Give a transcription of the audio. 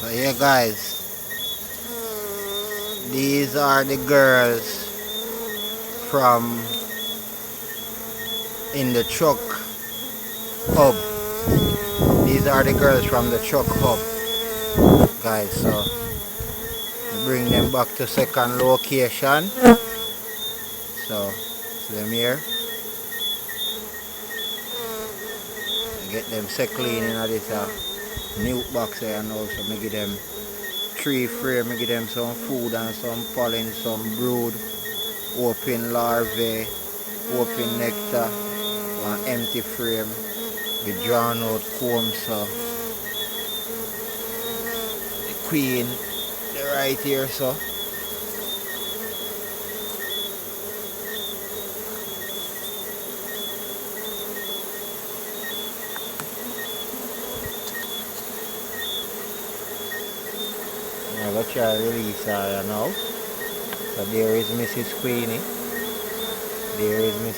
So yeah guys, these are the girls from in the truck hub. These are the girls from the truck hub, guys. So we bring them back to second location. So see them here. Get them set clean in this milk box here and also me give them 3 frame, me give them some food and some pollen, some brood, open larvae, open nectar, one empty frame with drawn out comb. So the queen they're right here. So I'm going to try to release her now. So there is Mrs. Queenie. There is Mrs.